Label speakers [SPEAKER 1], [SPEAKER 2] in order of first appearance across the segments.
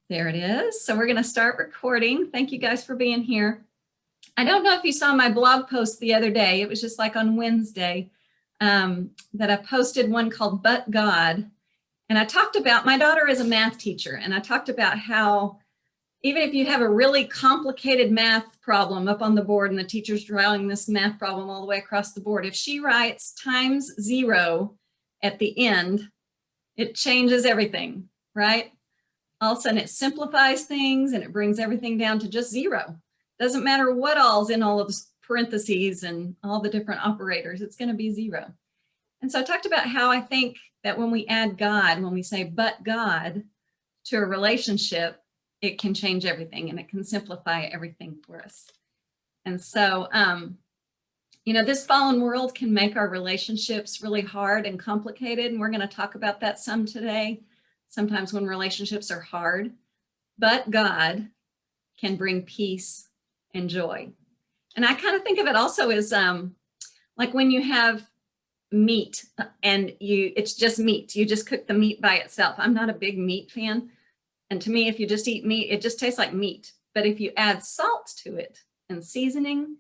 [SPEAKER 1] There it is. So we're going to start recording. Thank you guys for being here. I don't know if you saw my blog post the other day. It was just like on Wednesday that I posted one called But God. And I talked about, my daughter is a math teacher, and I talked about how even if you have a really complicated math problem up on the board and the teacher's drawing this math problem all the way across the board, if she writes times 0 at the end, it changes everything, right? All of a sudden it simplifies things and it brings everything down to just 0. Doesn't matter what all's in all of the parentheses and all the different operators, it's going to be 0. And so I talked about how I think that when we add God, when we say but God to a relationship, it can change everything and it can simplify everything for us. And so, you know, this fallen world can make our relationships really hard and complicated. And we're going to talk about that some today. Sometimes when relationships are hard, but God can bring peace and joy. And I kind of think of it also as like when you have meat and it's just meat. You just cook the meat by itself. I'm not a big meat fan. And to me, if you just eat meat, it just tastes like meat. But if you add salt to it and seasoning,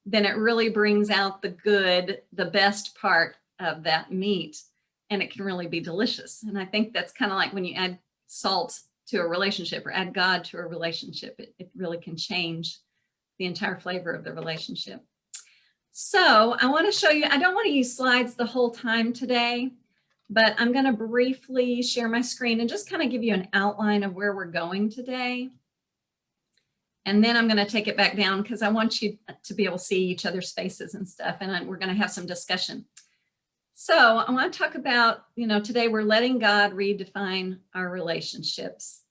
[SPEAKER 1] then it really brings out the good, the best part of that meat. And it can really be delicious. And I think that's kind of like when you add salt to a relationship or add God to a relationship, it really can change the entire flavor of the relationship. So I want to show you, I don't want to use slides the whole time today, but I'm going to briefly share my screen and just kind of give you an outline of where we're going today. And then I'm going to take it back down because I want you to be able to see each other's faces and stuff. And we're going to have some discussion. So I want to talk about, you know, today we're letting God redefine our relationships.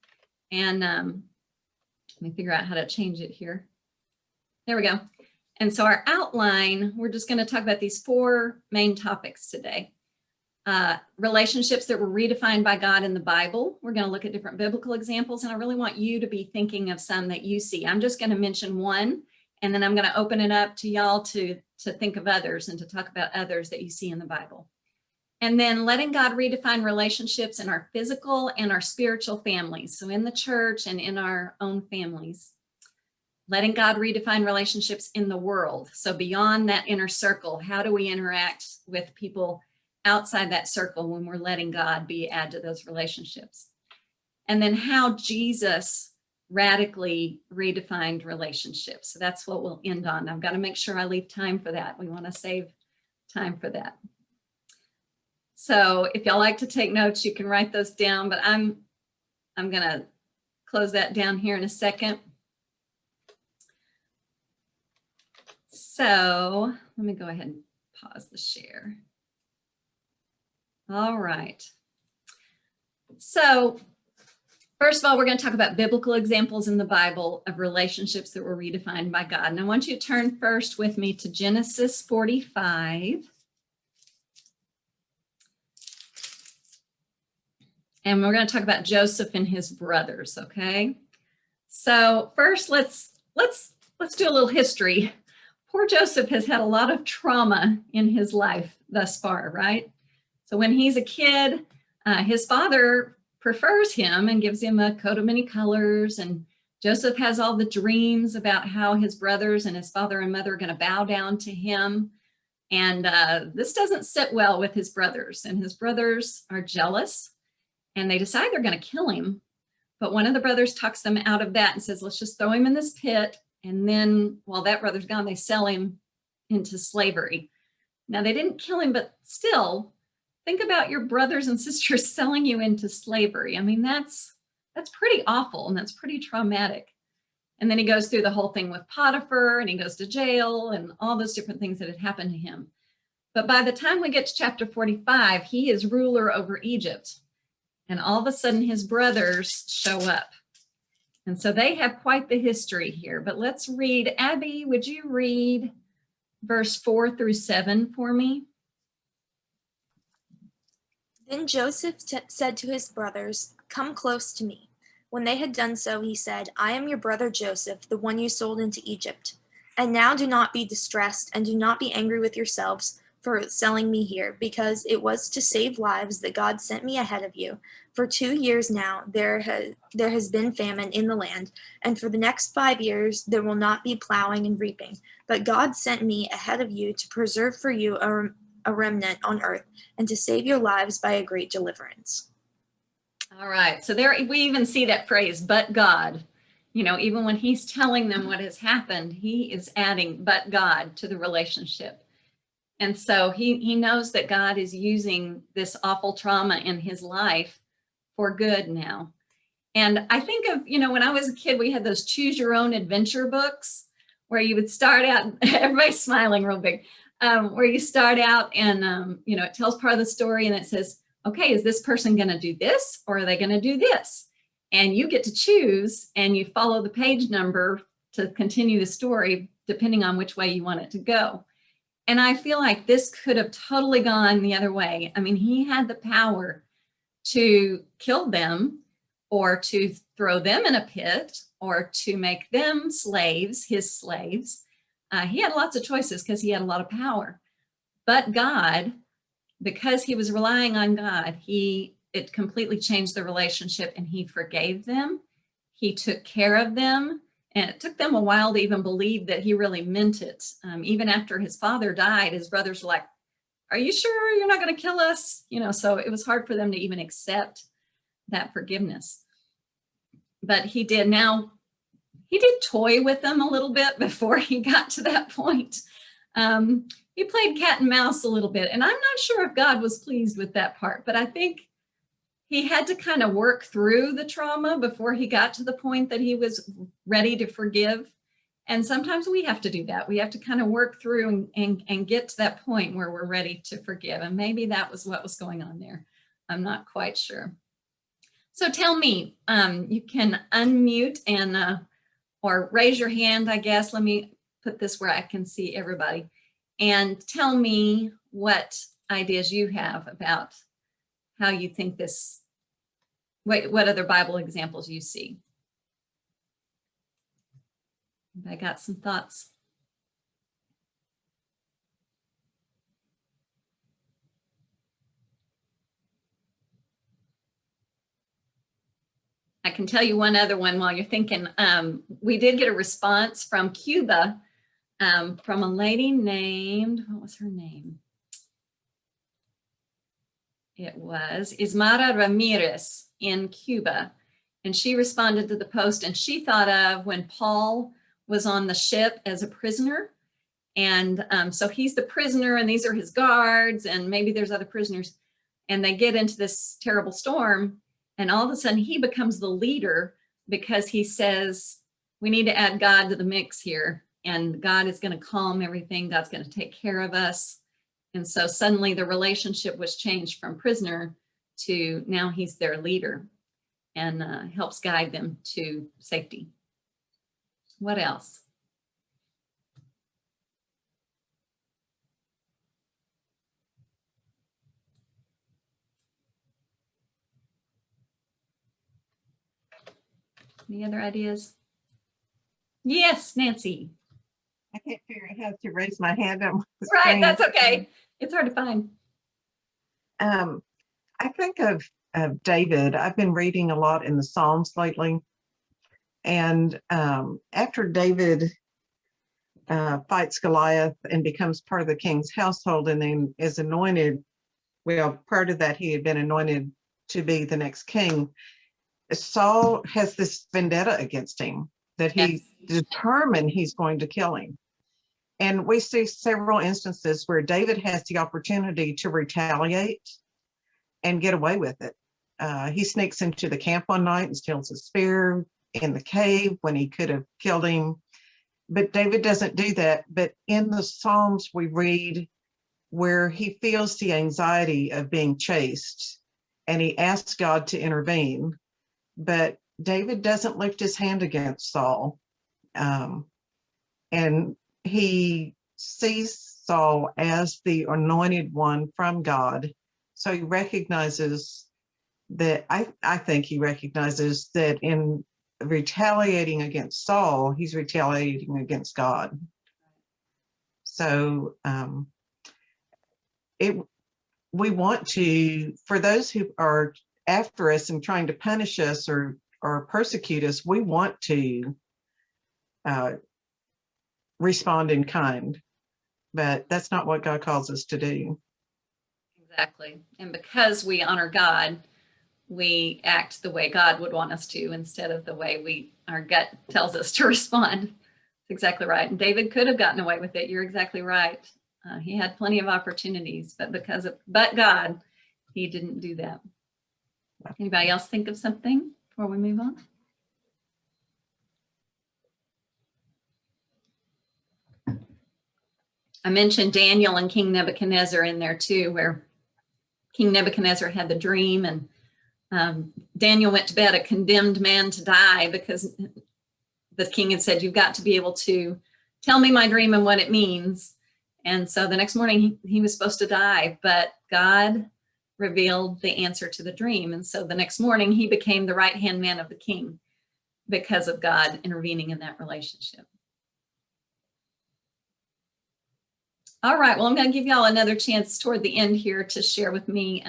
[SPEAKER 1] And let me figure out how to change it here. There we go. And so our outline, we're just going to talk about these 4 main topics today. Relationships that were redefined by God in the Bible. We're going to look at different biblical examples, and I really want you to be thinking of some that you see. I'm just going to mention one, and then I'm going to open it up to y'all to think of others and to talk about others that you see in the Bible. And then letting God redefine relationships in our physical and our spiritual families. So in the church and in our own families. Letting God redefine relationships in the world. So beyond that inner circle, how do we interact with people outside that circle when we're letting God add to those relationships? And then how Jesus radically redefined relationships. So that's what we'll end on. I've got to make sure I leave time for that. We want to save time for that. So if y'all like to take notes, you can write those down, but I'm going to close that down here in a second. So let me go ahead and pause the share. All right. So first of all, we're going to talk about biblical examples in the Bible of relationships that were redefined by God. And I want you to turn first with me to Genesis 45. And we're going to talk about Joseph and his brothers, okay? So first, let's do a little history. Poor Joseph has had a lot of trauma in his life thus far, right? So when he's a kid, his father prefers him and gives him a coat of many colors. And Joseph has all the dreams about how his brothers and his father and mother are going to bow down to him. And this doesn't sit well with his brothers. And his brothers are jealous and they decide they're going to kill him. But one of the brothers talks them out of that and says, let's just throw him in this pit. And then while that brother's gone, they sell him into slavery. Now they didn't kill him, but still think about your brothers and sisters selling you into slavery. I mean, that's pretty awful and that's pretty traumatic. And then he goes through the whole thing with Potiphar and he goes to jail and all those different things that had happened to him. But by the time we get to chapter 45, he is ruler over Egypt. And all of a sudden his brothers show up. And so they have quite the history here, but let's read. Abby, would you read verse 4 through 7 for me?
[SPEAKER 2] Then Joseph said to his brothers, "Come close to me." When they had done so, he said, "I am your brother Joseph, the one you sold into Egypt. And now do not be distressed and do not be angry with yourselves for selling me here, because it was to save lives that God sent me ahead of you. For 2 years now, there has been famine in the land, and for the next 5 years, there will not be plowing and reaping. But God sent me ahead of you to preserve for you a remnant on earth, and to save your lives by a great deliverance.
[SPEAKER 1] All right. So there we even see that phrase, but God. You know, even when he's telling them what has happened, he is adding but God to the relationship. And so he knows that God is using this awful trauma in his life for good now. And I think of, you know, when I was a kid, we had those choose your own adventure books where you would start out, everybody's smiling real big, where you start out and, you know, it tells part of the story and it says, okay, is this person going to do this or are they going to do this? And you get to choose and you follow the page number to continue the story, depending on which way you want it to go. And I feel like this could have totally gone the other way. I mean, he had the power to kill them or to throw them in a pit or to make them slaves, his slaves. He had lots of choices because he had a lot of power. But God, because he was relying on God, it completely changed the relationship and he forgave them. He took care of them. And it took them a while to even believe that he really meant it. Even after his father died, his brothers were like, are you sure you're not going to kill us? You know, so it was hard for them to even accept that forgiveness. But he did. Now, he did toy with them a little bit before he got to that point. He played cat and mouse a little bit. And I'm not sure if God was pleased with that part, but I think he had to kind of work through the trauma before he got to the point that he was ready to forgive. And sometimes we have to do that. We have to kind of work through and get to that point where we're ready to forgive. And maybe that was what was going on there. I'm not quite sure. So tell me, you can unmute and or raise your hand, I guess. Let me put this where I can see everybody. And tell me what ideas you have about how you think this, what other Bible examples you see. I got some thoughts. I can tell you one other one while you're thinking. We did get a response from Cuba from a lady named, what was her name? It was Ismara Ramirez in Cuba. And she responded to the post and she thought of when Paul was on the ship as a prisoner. And so he's the prisoner and these are his guards and maybe there's other prisoners. And they get into this terrible storm and all of a sudden he becomes the leader because he says, we need to add God to the mix here. And God is going to calm everything. God's going to take care of us. And so suddenly the relationship was changed from prisoner to now he's their leader and helps guide them to safety. What else? Any other ideas? Yes, Nancy.
[SPEAKER 3] I can't figure out how to raise my hand on the
[SPEAKER 1] Right,
[SPEAKER 3] screen.
[SPEAKER 1] that's okay. It's hard to find.
[SPEAKER 3] I think of David. I've been reading a lot in the Psalms lately. And after David fights Goliath and becomes part of the king's household and then is anointed, well, prior to that, he had been anointed to be the next king. Saul has this vendetta against him that he's determined he's going to kill him. And we see several instances where David has the opportunity to retaliate and get away with it. He sneaks into the camp one night and steals a spear in the cave when he could have killed him. But David doesn't do that. But in the Psalms, we read where he feels the anxiety of being chased and he asks God to intervene. But David doesn't lift his hand against Saul. And he sees Saul as the anointed one from God. So he recognizes that, I think he recognizes that in retaliating against Saul, he's retaliating against God. So we want to, for those who are after us and trying to punish us or persecute us, we want to respond in kind, but that's not what God calls us to do.
[SPEAKER 1] Exactly. And because we honor God, we act the way God would want us to instead of the way our gut tells us to respond. That's exactly right. And David could have gotten away with it. You're exactly right. He had plenty of opportunities, but but God, he didn't do that. Anybody else think of something before we move on? I mentioned Daniel and King Nebuchadnezzar in there too, where King Nebuchadnezzar had the dream, and Daniel went to bed a condemned man to die because the king had said, you've got to be able to tell me my dream and what it means. And so the next morning he was supposed to die, but God revealed the answer to the dream. And so the next morning he became the right-hand man of the king because of God intervening in that relationship. All right, well, I'm going to give y'all another chance toward the end here to share with me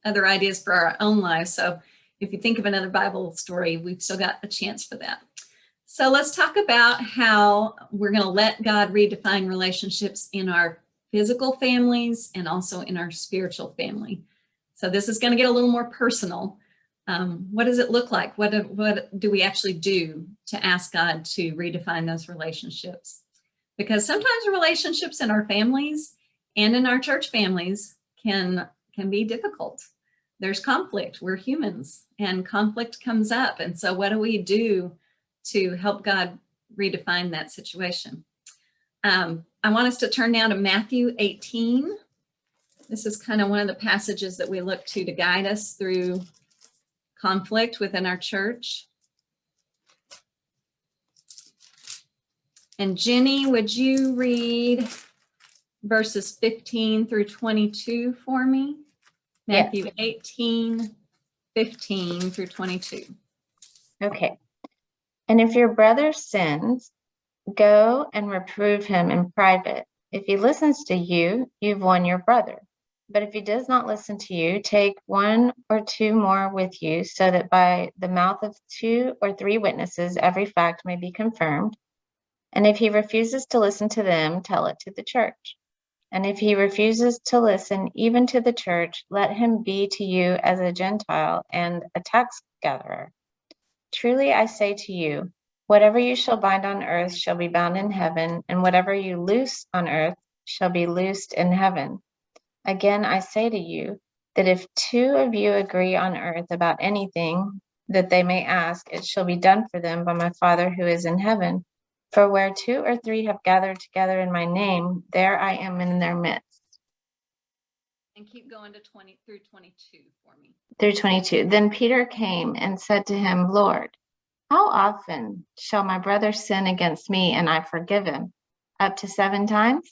[SPEAKER 1] other ideas for our own lives. So if you think of another Bible story, we've still got a chance for that. So let's talk about how we're going to let God redefine relationships in our physical families and also in our spiritual family. So this is going to get a little more personal. What does it look like? What do we actually do to ask God to redefine those relationships? Because sometimes relationships in our families and in our church families can be difficult. There's conflict. We're humans and conflict comes up. And so what do we do to help God redefine that situation? I want us to turn now to Matthew 18. This is kind of one of the passages that we look to guide us through conflict within our church. And Jenny, would you read verses 15 through 22 for me? Matthew 18, 15 through 22.
[SPEAKER 4] Okay. And if your brother sins, go and reprove him in private. If he listens to you, you've won your brother. But if he does not listen to you, take one or two more with you, so that by the mouth of 2 or 3 witnesses every fact may be confirmed. And if he refuses to listen to them, tell it to the church. And if he refuses to listen even to the church, let him be to you as a Gentile and a tax gatherer. Truly I say to you, whatever you shall bind on earth shall be bound in heaven, and whatever you loose on earth shall be loosed in heaven. Again, I say to you that if 2 of you agree on earth about anything that they may ask, it shall be done for them by my Father who is in heaven. For where 2 or 3 have gathered together in my name, there I am in their midst.
[SPEAKER 1] And keep going to 20 through 22 for me.
[SPEAKER 4] Through 22. Then Peter came and said to him, Lord, how often shall my brother sin against me and I forgive him? Up to 7 times?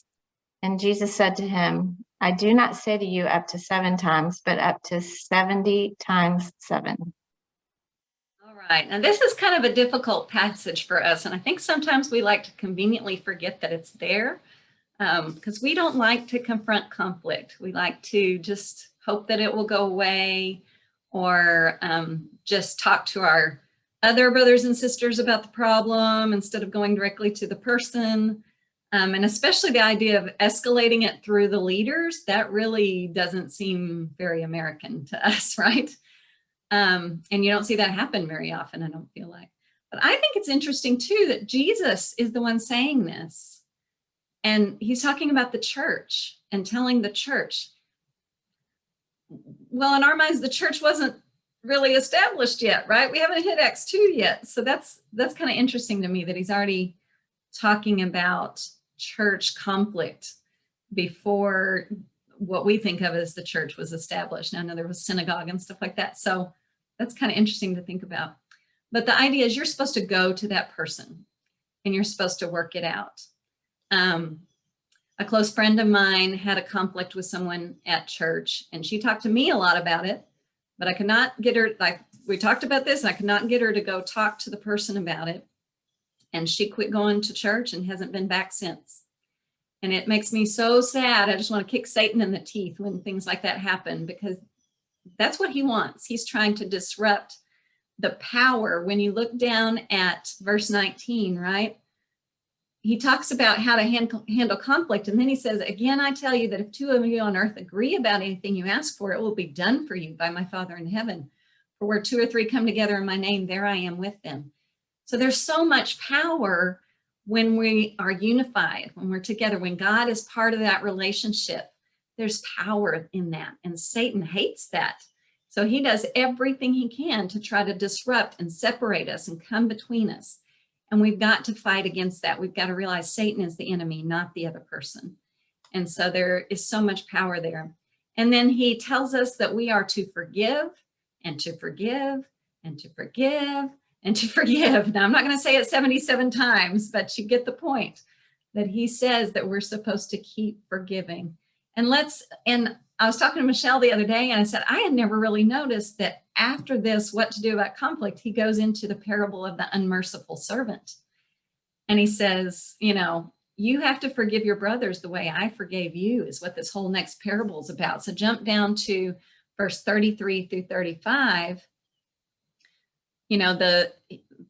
[SPEAKER 4] And Jesus said to him, I do not say to you up to 7 times, but up to 70 times 7.
[SPEAKER 1] All right. And this is kind of a difficult passage for us. And I think sometimes we like to conveniently forget that it's there because we don't like to confront conflict. We like to just hope that it will go away or just talk to our other brothers and sisters about the problem instead of going directly to the person. And especially the idea of escalating it through the leaders, that really doesn't seem very American to us, right? And you don't see that happen very often, I don't feel like. But I think it's interesting too that Jesus is the one saying this. And he's talking about the church and telling the church, well, in our minds, the church wasn't really established yet, right? We haven't hit Acts 2 yet. So that's kind of interesting to me that he's already talking about church conflict before what we think of as the church was established. Now, I know there was synagogue and stuff like that. So that's kind of interesting to think about. But the idea is you're supposed to go to that person and you're supposed to work it out. A close friend of mine had a conflict with someone at church and she talked to me a lot about it, but I could not get her, like we talked about this, and I could not get her to go talk to the person about it. And she quit going to church and hasn't been back since. And it makes me so sad. I just want to kick Satan in the teeth when things like that happen, because that's what he wants. He's trying to disrupt the power. When you look down at verse 19, right? He talks about how to handle conflict. And then he says, again, I tell you that if two of you on earth agree about anything you ask for, it will be done for you by my Father in heaven. For where two or three come together in my name, there I am with them. So there's so much power when we are unified, when we're together, when God is part of that relationship. There's power in that. And Satan hates that. So he does everything he can to try to disrupt and separate us and come between us. And we've got to fight against that. We've got to realize Satan is the enemy, not the other person. And so there is so much power there. And then he tells us that we are to forgive and to forgive and to forgive and to forgive. Now, I'm not going to say it 77 times, but you get the point that he says that we're supposed to keep forgiving. And I was talking to Michelle the other day, and I said, I had never really noticed that after this, what to do about conflict, he goes into the parable of the unmerciful servant. And he says, you have to forgive your brothers the way I forgave you, is what this whole next parable is about. So jump down to verse 33 through 35.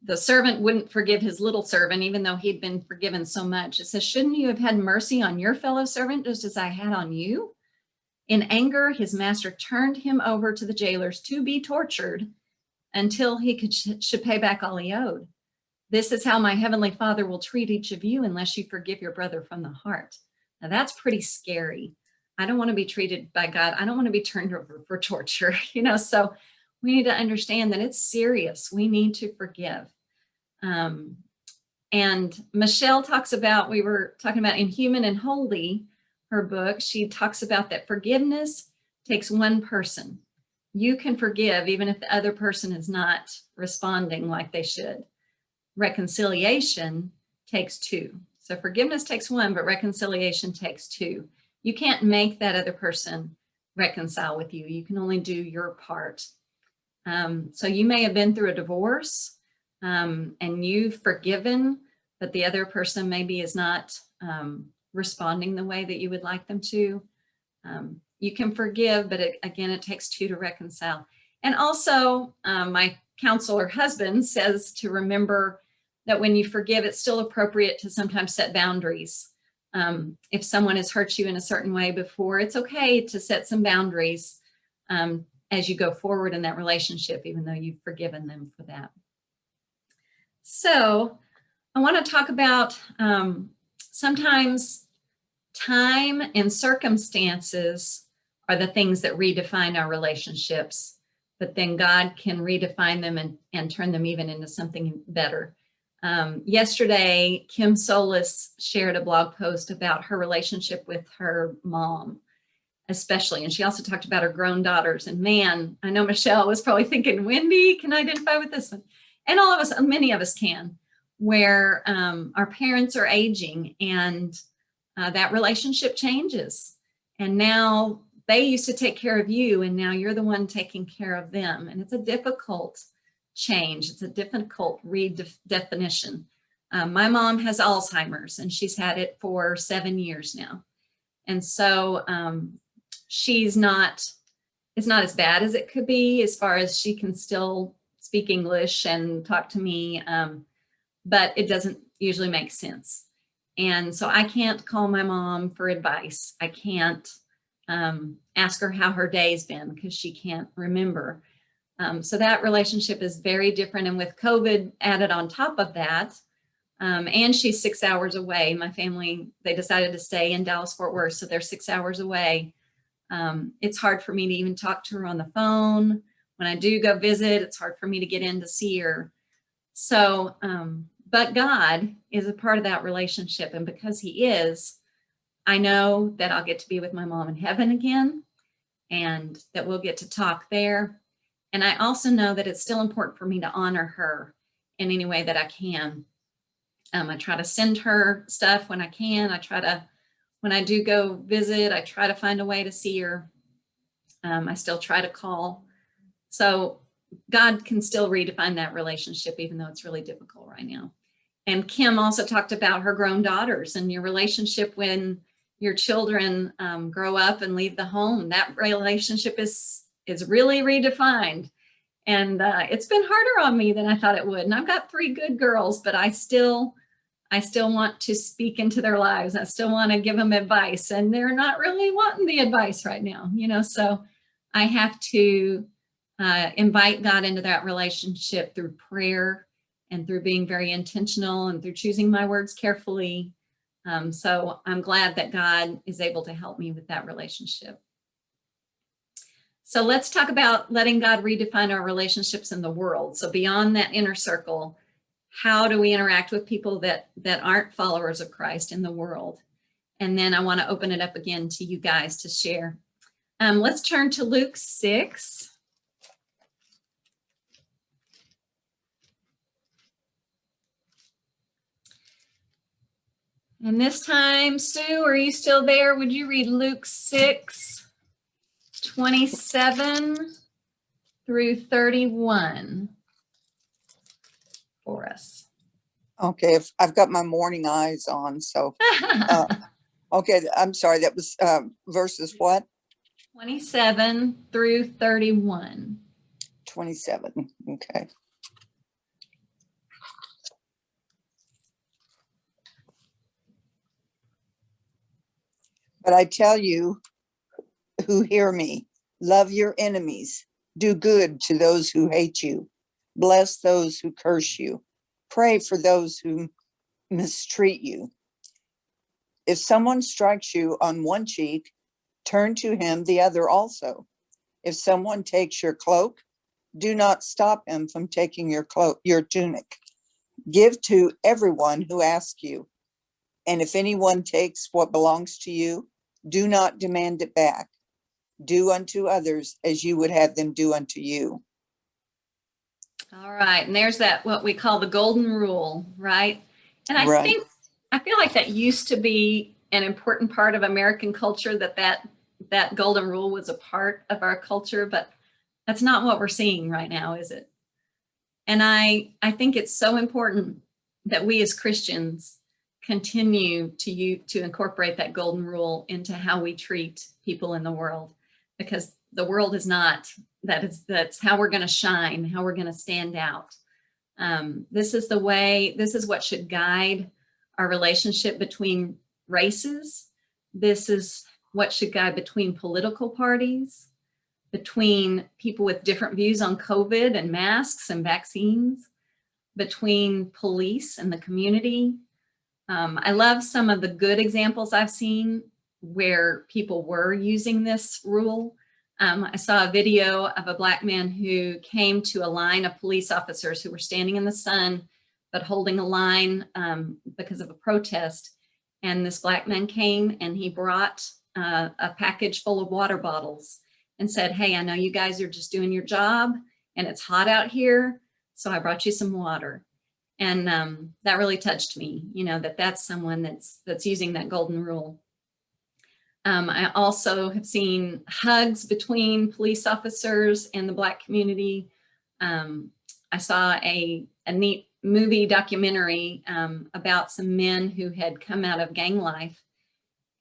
[SPEAKER 1] The servant wouldn't forgive his little servant, even though he'd been forgiven so much. It says, shouldn't you have had mercy on your fellow servant just as I had on you? In anger, his master turned him over to the jailers to be tortured until he should pay back all he owed. This is how my heavenly Father will treat each of you unless you forgive your brother from the heart. Now that's pretty scary. I don't want to be treated by God. I don't want to be turned over for torture, so we need to understand that it's serious. We need to forgive. And Michelle talks about, we were talking about in Human and Holy, her book, she talks about that forgiveness takes one person. You can forgive even if the other person is not responding like they should. Reconciliation takes two. So forgiveness takes one, but reconciliation takes two. You can't make that other person reconcile with you. You can only do your part. So you may have been through a divorce and you've forgiven, but the other person maybe is not responding the way that you would like them to. You can forgive, but again, it takes two to reconcile. And also, my counselor husband says to remember that when you forgive, it's still appropriate to sometimes set boundaries. If someone has hurt you in a certain way before, it's okay to set some boundaries as you go forward in that relationship, even though you've forgiven them for that. So I want to talk about sometimes time and circumstances are the things that redefine our relationships, but then God can redefine them and turn them even into something better. Yesterday, Kim Solis shared a blog post about her relationship with her mom, especially. And she also talked about her grown daughters. And man, I know Michelle was probably thinking, Wendy, can I identify with this one? And all of us, many of us can, where our parents are aging and that relationship changes. And now they used to take care of you, and now you're the one taking care of them. And it's a difficult change. It's a difficult redefinition. My mom has Alzheimer's, and she's had it for 7 years now. And so it's not as bad as it could be, as far as she can still speak English and talk to me, but it doesn't usually make sense. And so I can't call my mom for advice. I can't ask her how her day's been because she can't remember. So that relationship is very different. And with COVID added on top of that, and she's 6 hours away. My family, they decided to stay in Dallas-Fort Worth, so they're 6 hours away. It's hard for me to even talk to her on the phone. When I do go visit, it's hard for me to get in to see her. So, but God is a part of that relationship. And because he is, I know that I'll get to be with my mom in heaven again, and that we'll get to talk there. And I also know that it's still important for me to honor her in any way that I can. I try to send her stuff when I can. When I do go visit, I try to find a way to see her. I still try to call. So God can still redefine that relationship, even though it's really difficult right now. And Kim also talked about her grown daughters and your relationship when your children grow up and leave the home. That relationship is really redefined. And it's been harder on me than I thought it would. And I've got 3 good girls, but I still want to speak into their lives. I still want to give them advice, and they're not really wanting the advice right now, so I have to invite God into that relationship through prayer and through being very intentional and through choosing my words carefully. So I'm glad that God is able to help me with that relationship. So let's talk about letting God redefine our relationships in the world. So beyond that inner circle, how do we interact with people that aren't followers of Christ in the world? And then I want to open it up again to you guys to share. Let's turn to Luke 6. And this time, Sue, are you still there? Would you read Luke 6:27 through 31 for us?
[SPEAKER 5] Okay, if I've got my morning eyes on, so okay, I'm sorry, that was verses what?
[SPEAKER 1] 27 through 31.
[SPEAKER 5] 27. Okay. But I tell you who hear me, love your enemies, do good to those who hate you, bless those who curse you, pray for those who mistreat you. If someone strikes you on one cheek, turn to him the other also. If someone takes your cloak, do not stop him from taking your tunic. Give to everyone who asks you. And if anyone takes what belongs to you, do not demand it back. Do unto others as you would have them do unto you.
[SPEAKER 1] All right. And there's that, what we call the golden rule, right? And I
[SPEAKER 5] Right.
[SPEAKER 1] feel like that used to be an important part of American culture, that golden rule was a part of our culture, but that's not what we're seeing right now, is it? And I think it's so important that we as Christians continue to incorporate that golden rule into how we treat people in the world, because the world is not, that's how we're going to shine, how we're going to stand out. This is what should guide our relationship between races. This is what should guide between political parties, between people with different views on COVID and masks and vaccines, between police and the community. I love some of the good examples I've seen where people were using this rule. I saw a video of a Black man who came to a line of police officers who were standing in the sun, but holding a line because of a protest. And this Black man came and he brought a package full of water bottles and said, "Hey, I know you guys are just doing your job and it's hot out here, so I brought you some water." And that really touched me, that's someone that's using that golden rule. I also have seen hugs between police officers and the Black community. I saw a neat movie documentary about some men who had come out of gang life,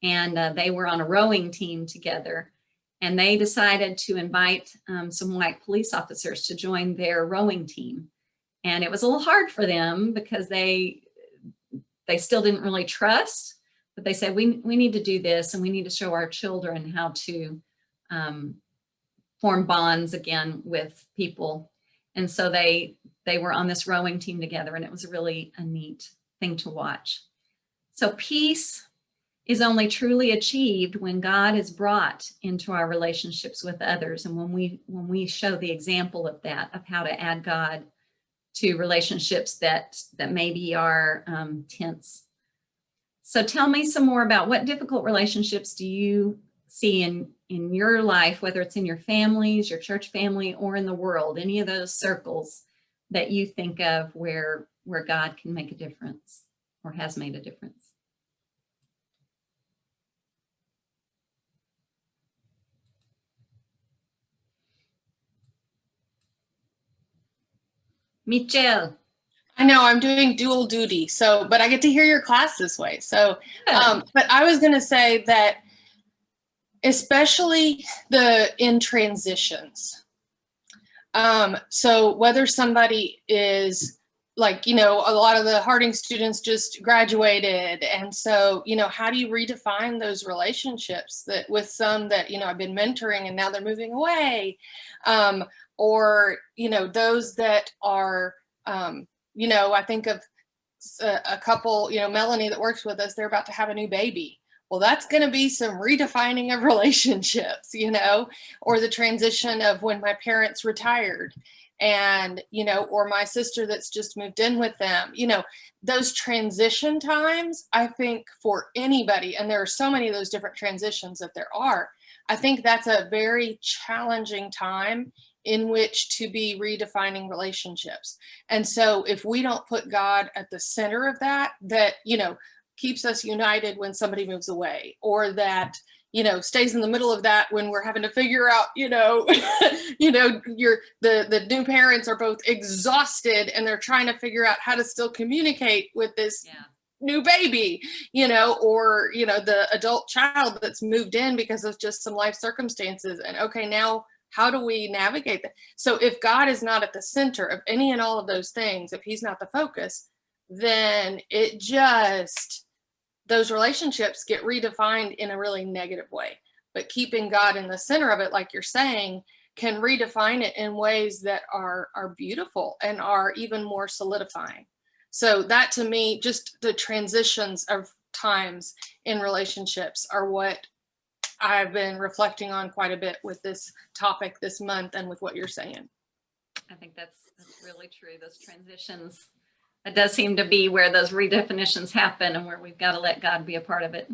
[SPEAKER 1] and they were on a rowing team together. And they decided to invite some white police officers to join their rowing team. And it was a little hard for them because they still didn't really trust, but they said, we need to do this, and we need to show our children how to form bonds again with people. And so they were on this rowing team together, and it was really a neat thing to watch. So peace is only truly achieved when God is brought into our relationships with others, and when we show the example of that, of how to add God to relationships that maybe are tense. So tell me some more about what difficult relationships do you see in your life, whether it's in your families, your church family, or in the world, any of those circles that you think of where God can make a difference or has made a difference. Michelle.
[SPEAKER 6] I know I'm doing dual duty, so, but I get to hear your class this way. So, but I was going to say that especially in transitions. So whether somebody is like, you know, a lot of the Harding students just graduated. And so, you know, how do you redefine those relationships that with some that, you know, I've been mentoring and now they're moving away? Or, you know, those that are, you know, I think of a couple, you know, Melanie that works with us, they're about to have a new baby. Well, that's going to be some redefining of relationships, you know, or the transition of when my parents retired and, you know, or my sister that's just moved in with them, you know, those transition times, I think for anybody, and there are so many of those different transitions that there are, I think that's a very challenging time in which to be redefining relationships. And so if we don't put God at the center of that, you know, keeps us united when somebody moves away, or that, you know, stays in the middle of that when we're having to figure out, you know, you know, the new parents are both exhausted and they're trying to figure out how to still communicate with this new baby, you know, or, you know, the adult child that's moved in because of just some life circumstances. And okay, now how do we navigate that? So if God is not at the center of any and all of those things, if he's not the focus, then it just, those relationships get redefined in a really negative way. But keeping God in the center of it, like you're saying, can redefine it in ways that are beautiful and are even more solidifying. So that to me, just the transitions of times in relationships are what I've been reflecting on quite a bit with this topic this month and with what you're saying.
[SPEAKER 1] I think that's really true. Those transitions, it does seem to be where those redefinitions happen and where we've got to let God be a part of it.